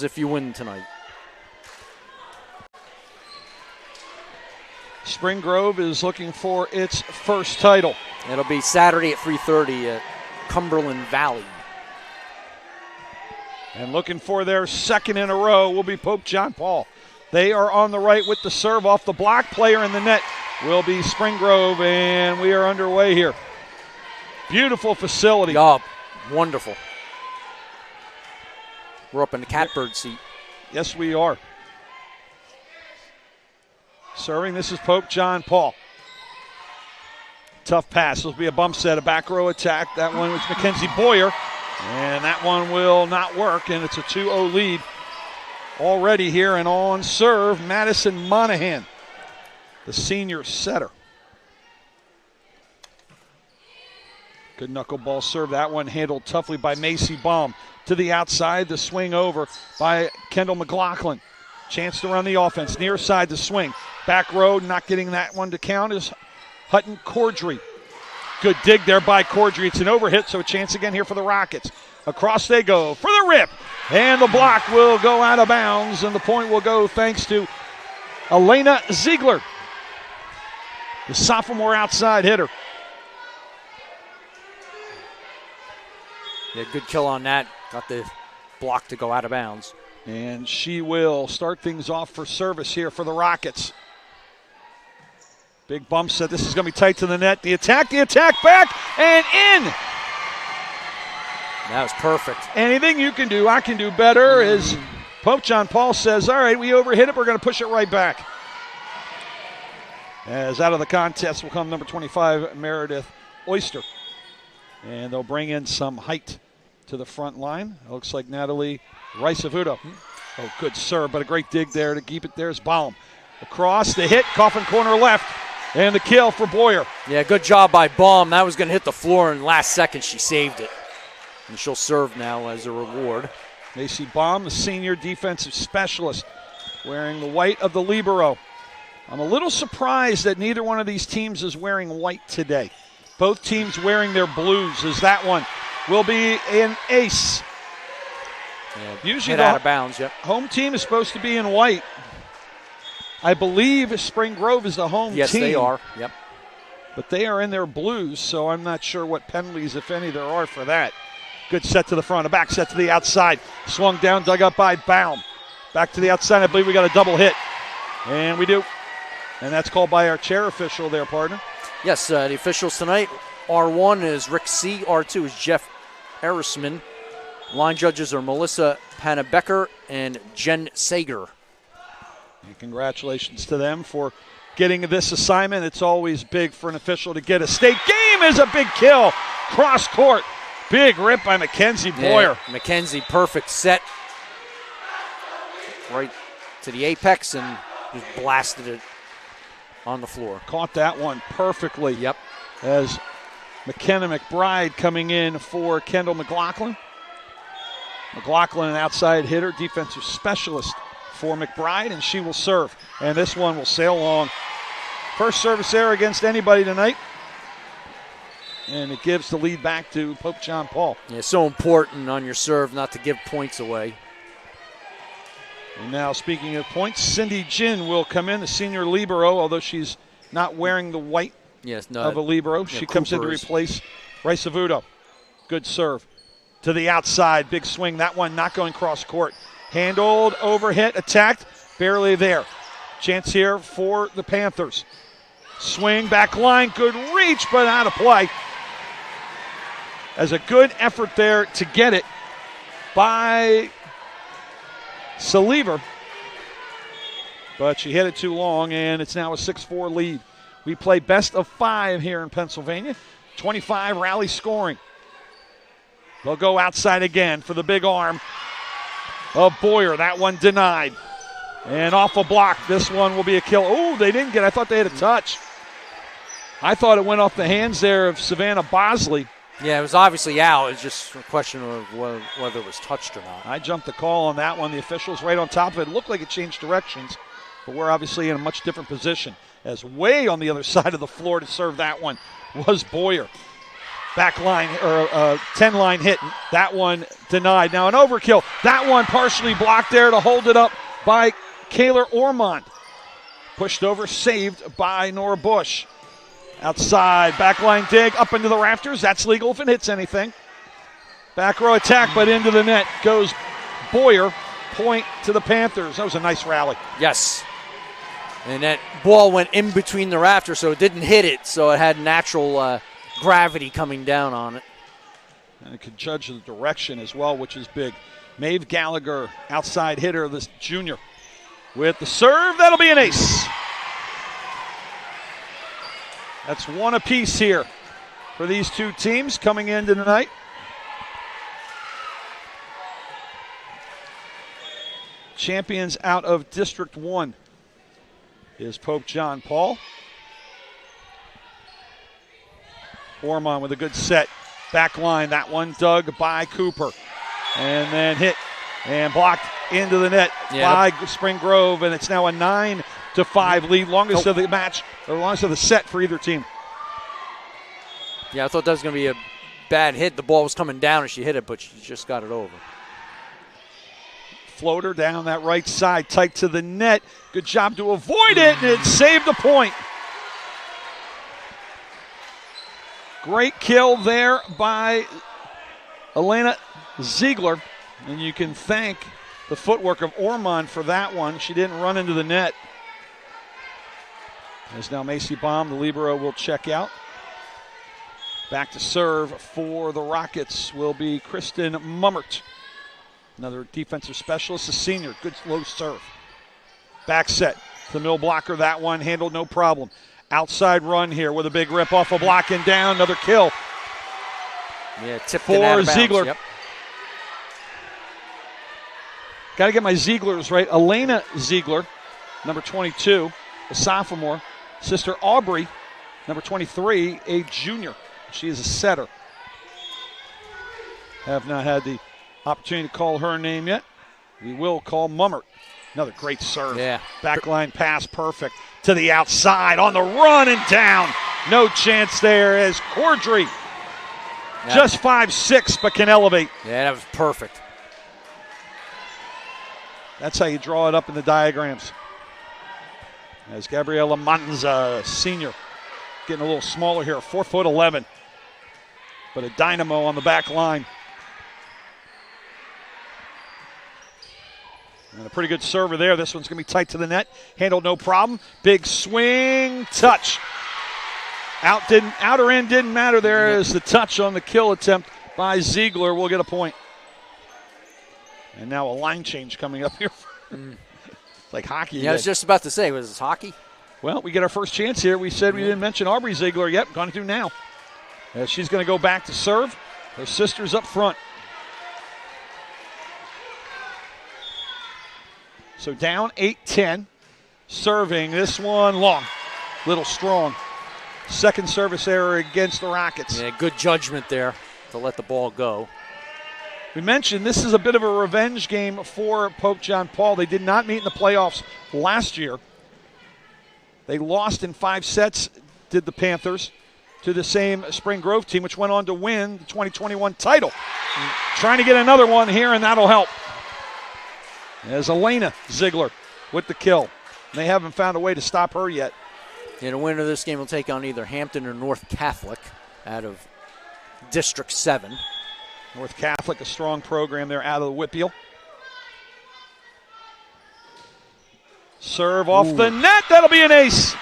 if you win tonight. Spring Grove is looking for its first title. It'll be Saturday at 3:30 at Cumberland Valley. And looking for their second in a row will be Pope John Paul. They are on the right with the serve off the block. Player in the net will be Spring Grove, and we are underway here. Beautiful facility. Yup, wonderful. We're up in the catbird seat. Yes, we are. Serving, this is Pope John Paul. Tough pass. This will be a bump set, a back row attack. That one was Mackenzie Boyer, and that one will not work, and it's a 2-0 lead already here. And on serve, Madison Monahan, the senior setter. Good knuckleball serve. That one handled toughly by Macy Baum. To the outside, the swing over by Kendall McLaughlin. Chance to run the offense. Near side to swing. Back row, not getting that one to count is Hutton Cordry. Good dig there by Cordry. It's an overhit, so a chance again here for the Rockets. Across they go for the rip. And the block will go out of bounds, and the point will go thanks to Elena Ziegler, the sophomore outside hitter. Yeah, good kill on that. Got the block to go out of bounds. And she will start things off for service here for the Rockets. Big bump set. This is going to be tight to the net. The attack back, and in. That was perfect. Anything you can do, I can do better, as Pope John Paul says, all right, we overhit it, we're going to push it right back. As out of the contest will come number 25, Meredith Oyster. And they'll bring in some height to the front line. It looks like Natalie Ricevuto. Oh, good serve, but a great dig there to keep it. There's Baum. Across the hit, coffin corner left, and the kill for Boyer. Yeah, good job by Baum. That was going to hit the floor, and last second she saved it. And she'll serve now as a reward. Macy Baum, the senior defensive specialist, wearing the white of the libero. I'm a little surprised that neither one of these teams is wearing white today. Both teams wearing their blues, as that one will be an ace. Yeah, usually hit out of bounds, yep. Home team is supposed to be in white. I believe Spring Grove is the home team. Yes, they are, yep. But they are in their blues, so I'm not sure what penalties, if any, there are for that. Good set to the front, a back set to the outside. Swung down, dug up by Baum. Back to the outside, I believe we got a double hit. And we do. And that's called by our chair official there, partner. Yes, the officials tonight, R1 is Rick C., R2 is Jeff Erisman. Line judges are Melissa Panabecker and Jen Sager. And congratulations to them for getting this assignment. It's always big for an official to get a state game. Is a big kill. Cross court. Big rip by Mackenzie Boyer. Yeah, Mackenzie, perfect set. Right to the apex and just blasted it on the floor. Caught that one perfectly. Yep. As McKenna McBride coming in for Kendall McLaughlin. McLaughlin, an outside hitter, defensive specialist for McBride, and she will serve. And this one will sail along. First service error against anybody tonight. And it gives the lead back to Pope John Paul. Yeah, so important on your serve not to give points away. And now, speaking of points, Cindy Jin will come in, the senior libero, although she's not wearing the white of a libero. Yeah, she comes in to replace Ricevuto. Good serve. To the outside, big swing. That one not going cross court. Handled, overhit, attacked, barely there. Chance here for the Panthers. Swing, back line, good reach, but out of play. As a good effort there to get it by Saliver. But she hit it too long, and it's now a 6-4 lead. We play best of 5 here in Pennsylvania. 25 rally scoring. They'll go outside again for the big arm of Boyer. That one denied. And off a block, this one will be a kill. Oh, they didn't get it. I thought they had a touch. I thought it went off the hands there of Savannah Bosley. Yeah, it was obviously out. It's just a question of whether it was touched or not. I jumped the call on that one. The officials right on top of it. It looked like it changed directions, but we're obviously in a much different position. As way on the other side of the floor to serve that one was Boyer. Back line, or 10 line hit. That one denied. Now an overkill. That one partially blocked there to hold it up by Kayla Ormond. Pushed over, saved by Nora Bush. Outside, backline dig, up into the rafters. That's legal if it hits anything. Back row attack, but into the net goes Boyer. Point to the Panthers. That was a nice rally. Yes. And that ball went in between the rafters, so it didn't hit it, so it had natural gravity coming down on it. And it could judge the direction as well, which is big. Maeve Gallagher, outside hitter, this junior. With the serve, that'll be an ace. That's one apiece here for these two teams coming into tonight. Champions out of District 1 is Pope John Paul. Ormond with a good set. Back line, that one dug by Cooper. And then hit and blocked into the net by Spring Grove. And it's now a 9-5 lead. Longest of the match, or longest of the set for either team. Yeah, I thought that was going to be a bad hit. The ball was coming down and she hit it, but she just got it over. Floater down that right side, tight to the net. Good job to avoid it, and it saved the point. Great kill there by Elena Ziegler, and you can thank the footwork of Ormond for that one. She didn't run into the net. As now Macy Baum, the libero, will check out. Back to serve for the Rockets will be Kristen Mummert. Another defensive specialist, a senior. Good low serve. Back set. The middle blocker, that one handled no problem. Outside run here with a big rip off a block and down. Another kill. Yeah, tipped for Ziegler. Yep. Got to get my Zieglers right. Elena Ziegler, number 22, a sophomore. Sister Aubrey, number 23, a junior. She is a setter. Have not had the opportunity to call her name yet. We will call Mummert. Another great serve. Yeah. Backline pass, perfect. To the outside, on the run and down. No chance there as Cordry. Just 5'6", but can elevate. Yeah, that was perfect. That's how you draw it up in the diagrams. As Gabriela Manza, senior, getting a little smaller here, 4'11", but a dynamo on the back line. And a pretty good server there. This one's going to be tight to the net. Handled no problem. Big swing, touch. Outer end didn't matter there as the touch on the kill attempt by Ziegler will get a point. And now a line change coming up here. It's like hockey. Yeah, I was just about to say, was this hockey? Well, we get our first chance here. We said we didn't mention Aubrey Ziegler. Yep, going to do now. She's going to go back to serve. Her sister's up front. So down 8-10. Serving this one long. Little strong. Second service error against the Rockets. Yeah, good judgment there to let the ball go. We mentioned this is a bit of a revenge game for Pope John Paul. They did not meet in the playoffs last year. They lost in 5 sets, did the Panthers, to the same Spring Grove team, which went on to win the 2021 title. Trying to get another one here, and that'll help. As Elena Ziegler with the kill. They haven't found a way to stop her yet. Yeah, the winner of this game will take on either Hampton or North Catholic out of District 7. North Catholic, a strong program there out of the Whitfield. Serve off the net. That'll be an ace.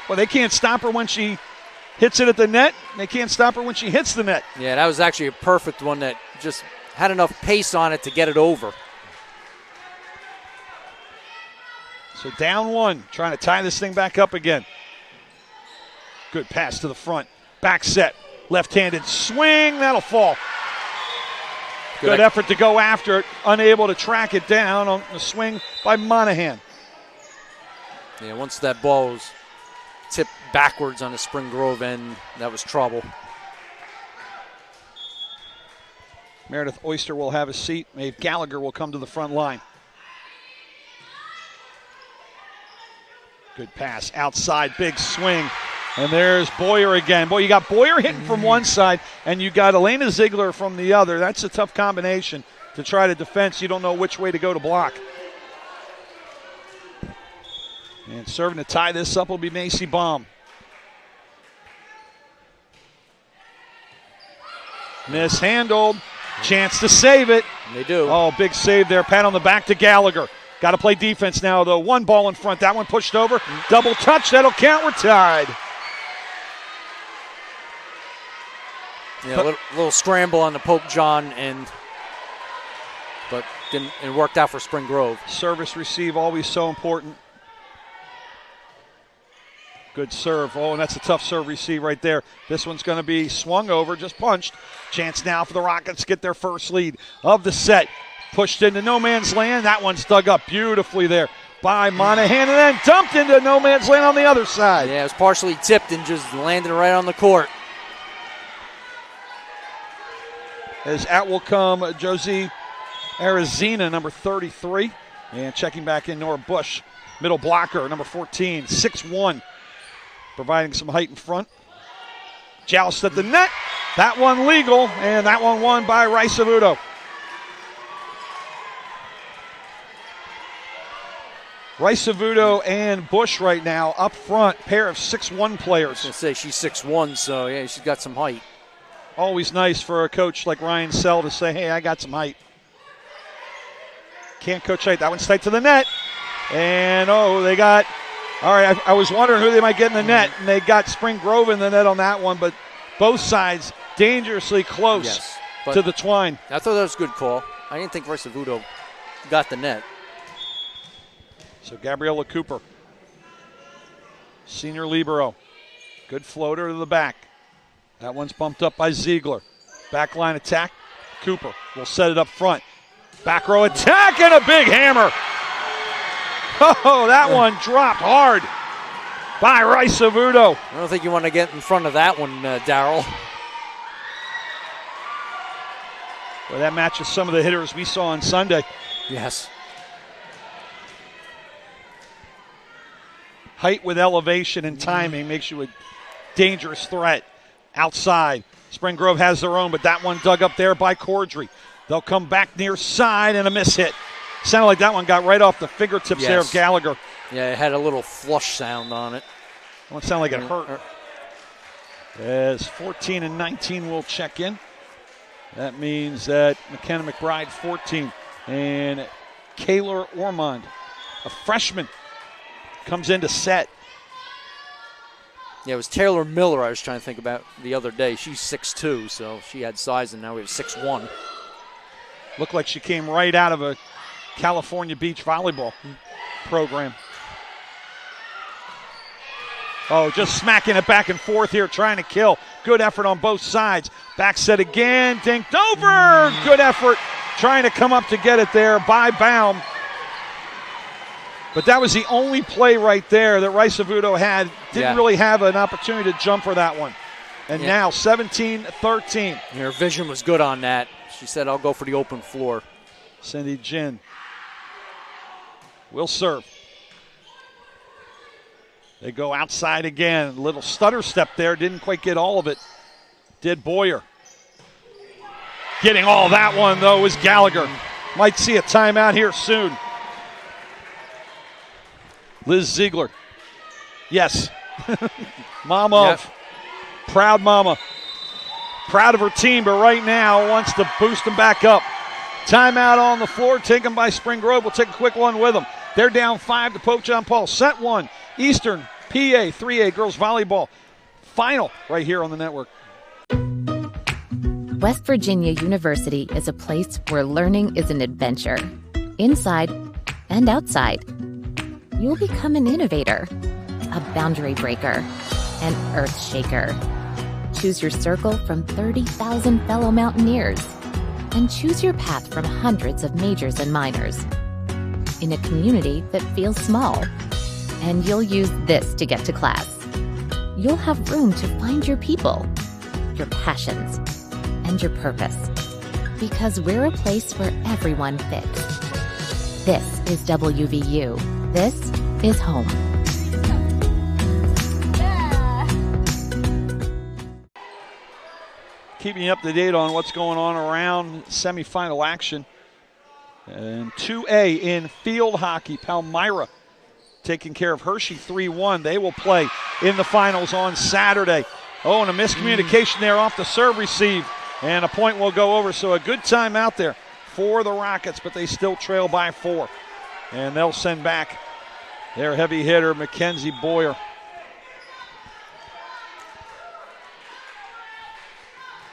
Well, they can't stop her when she hits it at the net. They can't stop her when she hits the net. Yeah, that was actually a perfect one that just had enough pace on it to get it over. So down 1, trying to tie this thing back up again. Good pass to the front. Back set. Left-handed swing. That'll fall. Good effort to go after it. Unable to track it down on the swing by Monahan. Yeah, once that ball was tipped backwards on the Spring Grove end, that was trouble. Meredith Oyster will have a seat. Maeve Gallagher will come to the front line. Good pass outside, big swing. And there's Boyer again. Boy, you got Boyer hitting from one side, and you got Elena Ziegler from the other. That's a tough combination to try to defense. You don't know which way to go to block. And serving to tie this up will be Macy Baum. Mishandled. Chance to save it. They do. Oh, big save there. Pat on the back to Gallagher. Got to play defense now, though. One ball in front. That one pushed over. Double touch. That'll count. We're tied. Yeah, a little scramble on the Pope John, but it worked out for Spring Grove. Service receive, always so important. Good serve. Oh, and that's a tough serve receive right there. This one's going to be swung over, just punched. Chance now for the Rockets to get their first lead of the set. Pushed into no man's land. That one's dug up beautifully there by Monahan, and then dumped into no man's land on the other side. Yeah, it was partially tipped and just landed right on the court. As out will come Josie Arizina, number 33. And checking back in, Nora Bush, middle blocker, number 14, 6'1", providing some height in front. Joust at the net. That one legal, and that one won by Rice Avuto. Rice Avuto and Bush right now up front, pair of 6'1" players. I was going to say she's 6'1", so yeah, she's got some height. Always nice for a coach like Ryan Sell to say, hey, I got some height. Can't coach height. That one's tight to the net. And, they got, all right, I was wondering who they might get in the net, and they got Spring Grove in the net on that one, but both sides dangerously close to the twine. I thought that was a good call. I didn't think Rice Avuto got the net. So Gabriella Cooper, senior libero. Good floater to the back. That one's bumped up by Ziegler. Backline attack. Cooper will set it up front. Back row attack and a big hammer. Oh, that one dropped hard by Rice Avuto. I don't think you want to get in front of that one, Darryl. Well, that matches some of the hitters we saw on Sunday. Yes. Height with elevation and timing makes you a dangerous threat. Outside, Spring Grove has their own, but that one dug up there by Cordry. They'll come back near side and a miss hit. Sounded like that one got right off the fingertips there of Gallagher. Yeah, it had a little flush sound on it. That one sounded like it hurt. As 14 and 19 will check in. That means that McKenna McBride, 14, and Kaylor Ormond, a freshman, comes into set. Yeah, it was Taylor Miller I was trying to think about the other day. She's 6'2", so she had size, and now we have 6'1". Looked like she came right out of a California beach volleyball program. Oh, just smacking it back and forth here, trying to kill. Good effort on both sides. Back set again, dinked over. Good effort, trying to come up to get it there by Baum. But that was the only play right there that Rice Avuto had. Didn't really have an opportunity to jump for that one. And now 17-13. Her vision was good on that. She said, I'll go for the open floor. Cindy Jin will serve. They go outside again. Little stutter step there. Didn't quite get all of it. Did Boyer. Getting all that one, though, was Gallagher. Might see a timeout here soon. Liz Ziegler. Yes. Mom of. Proud mama. Proud of her team, but right now wants to boost them back up. Timeout on the floor taken by Spring Grove. We'll take a quick one with them. They're down 5 to Pope John Paul. Set 1. Eastern PA 3A girls volleyball final right here on the network. West Virginia University is a place where learning is an adventure, inside and outside. You'll become an innovator, a boundary breaker, an earth shaker. Choose your circle from 30,000 fellow mountaineers, and choose your path from hundreds of majors and minors. In a community that feels small, and you'll use this to get to class. You'll have room to find your people, your passions, and your purpose. Because we're a place where everyone fits. This is WVU. This is home. keeping you up to date on what's going on around semifinal action. And 2A in field hockey, Palmyra taking care of Hershey 3-1. They will play in the finals on Saturday. Oh, and a miscommunication there off the serve receive, and a point will go over. So a good time out there for the Rockets, but they still trail by 4. And they'll send back their heavy hitter, Mackenzie Boyer.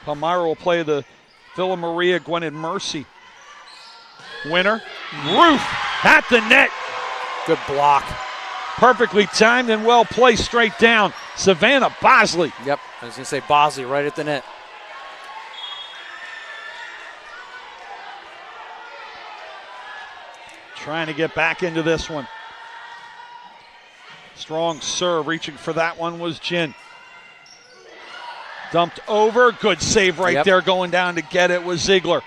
Palmyra will play the Villa Maria Gwinnett Mercy winner. Roof at the net. Good block. Perfectly timed and well placed straight down. Savannah Bosley. Yep, I was going to say Bosley right at the net. Trying to get back into this one. Strong serve, reaching for that one was Jin. Dumped over, good save right there, going down to get it was Ziegler.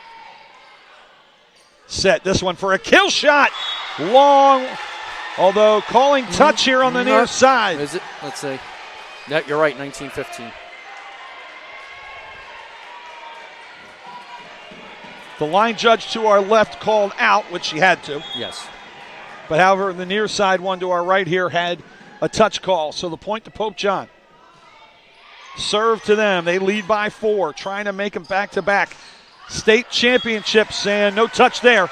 Set this one for a kill shot. Long, although calling touch here on the near side. Is it? Let's see. Yeah, you're right, 19-15. The line judge to our left called out, which she had to. Yes. But however, the near side one to our right here had a touch call. So the point to Pope John. Serve to them. They lead by 4, trying to make them back-to-back state championships, and no touch there.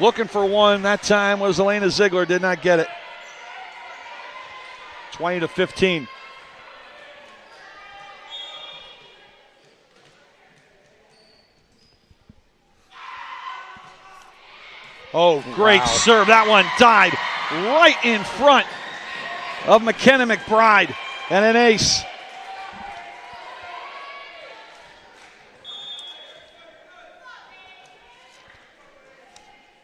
Looking for one. That time was Elena Ziegler. Did not get it. 20-15. Oh, great serve. That one died right in front of McKenna McBride, and an ace.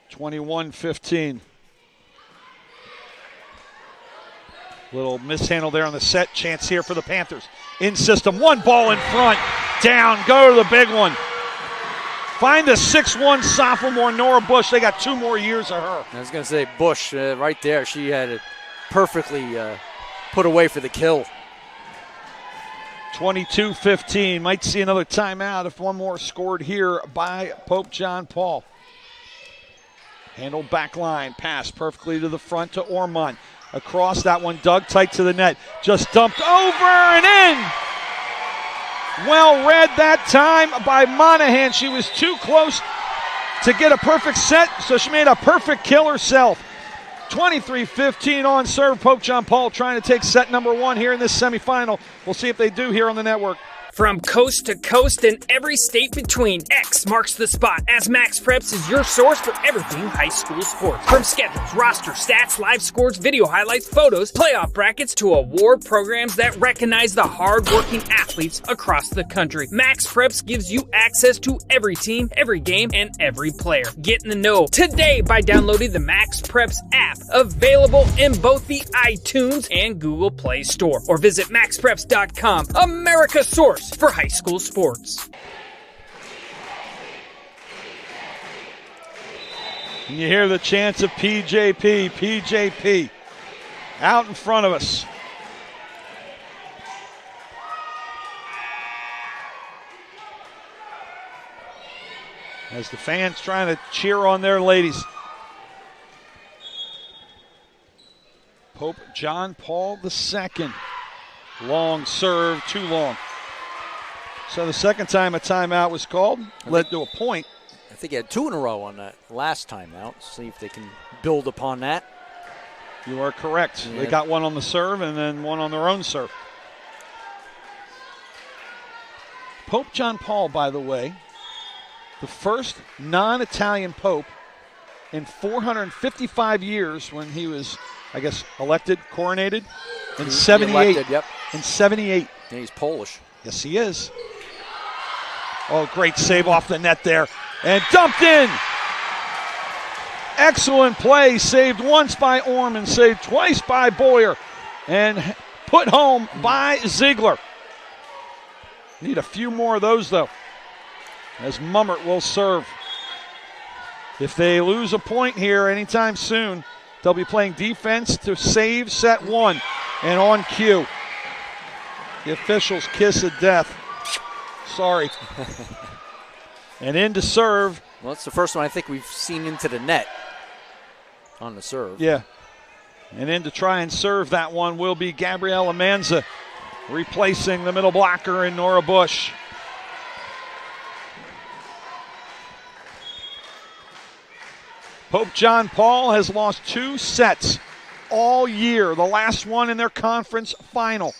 (21-15). Little mishandle there on the set. Chance here for the Panthers. In system, one ball in front. Down, go to the big one. Find the 6'1 sophomore Nora Bush. They got 2 more years of her. I was going to say Bush right there. She had it perfectly put away for the kill. 22-15. Might see another timeout if one more scored here by Pope John Paul. Handled back line. Pass perfectly to the front to Ormond. Across that one, dug tight to the net. Just dumped over and in. Well read that time by Monahan. She was too close to get a perfect set, so she made a perfect kill herself. 23-15 on serve. Pope John Paul trying to take set number 1 here in this semifinal. We'll see if they do here on the network. From coast to coast and every state between, X marks the spot as Max Preps is your source for everything high school sports. From schedules, roster, stats, live scores, video highlights, photos, playoff brackets, to award programs that recognize the hard-working athletes across the country. Max Preps gives you access to every team, every game, and every player. Get in the know today by downloading the Max Preps app, available in both the iTunes and Google Play Store. Or visit maxpreps.com, America's source for high school sports. And you hear the chants of PJP, PJP, out in front of us. As the fans trying to cheer on their ladies. Pope John Paul II. Long serve, too long. So the second time a timeout was called, led to a point. I think he had 2 in a row on that last timeout. See if they can build upon that. You are correct. Yeah. They got one on the serve and then one on their own serve. Pope John Paul, by the way, the first non-Italian pope in 455 years when he was, I guess, elected, coronated in 78. Elected, yep. In 78. Yeah, he's Polish. Yes, he is. Oh, great save off the net there. And dumped in. Excellent play. Saved once by Orman, saved twice by Boyer, and put home by Ziegler. Need a few more of those, though, as Mummert will serve. If they lose a point here anytime soon, they'll be playing defense to save set 1 and on cue. The officials kiss of death. Sorry. And in to serve. Well, it's the first one I think we've seen into the net on the serve. Yeah. And in to try and serve that one will be Gabriella Manza, replacing the middle blocker in Nora Bush. Pope John Paul has lost 2 sets all year, the last one in their conference final.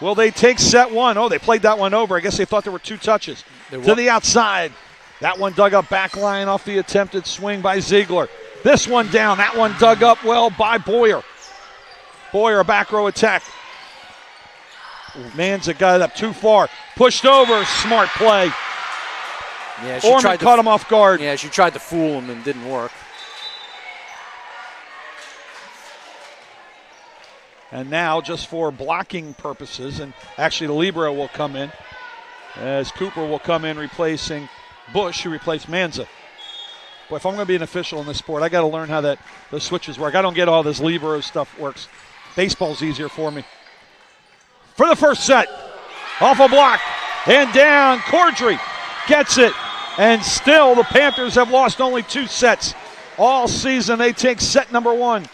Will they take set 1? Oh, they played that one over. I guess they thought there were 2 touches. To the outside. That one dug up back line off the attempted swing by Ziegler. This one down. That one dug up well by Boyer. Boyer, a back row attack. Manza got it up too far. Pushed over. Smart play. Yeah, she Orman caught him off guard. Yeah, she tried to fool him and didn't work. And now, just for blocking purposes, and actually the libero will come in, as Cooper will come in replacing Bush, who replaced Manza. Boy, if I'm going to be an official in this sport, I got to learn how those switches work. I don't get all this libero stuff works. Baseball's easier for me. For the first set, off a block, and down, Cordry gets it. And still, the Panthers have lost only 2 sets all season. They take set number 1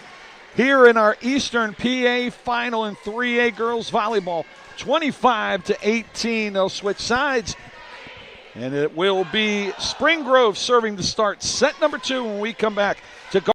here in our Eastern PA final in 3A girls volleyball. 25-18. They'll switch sides. And it will be Spring Grove serving to start set number 2 when we come back to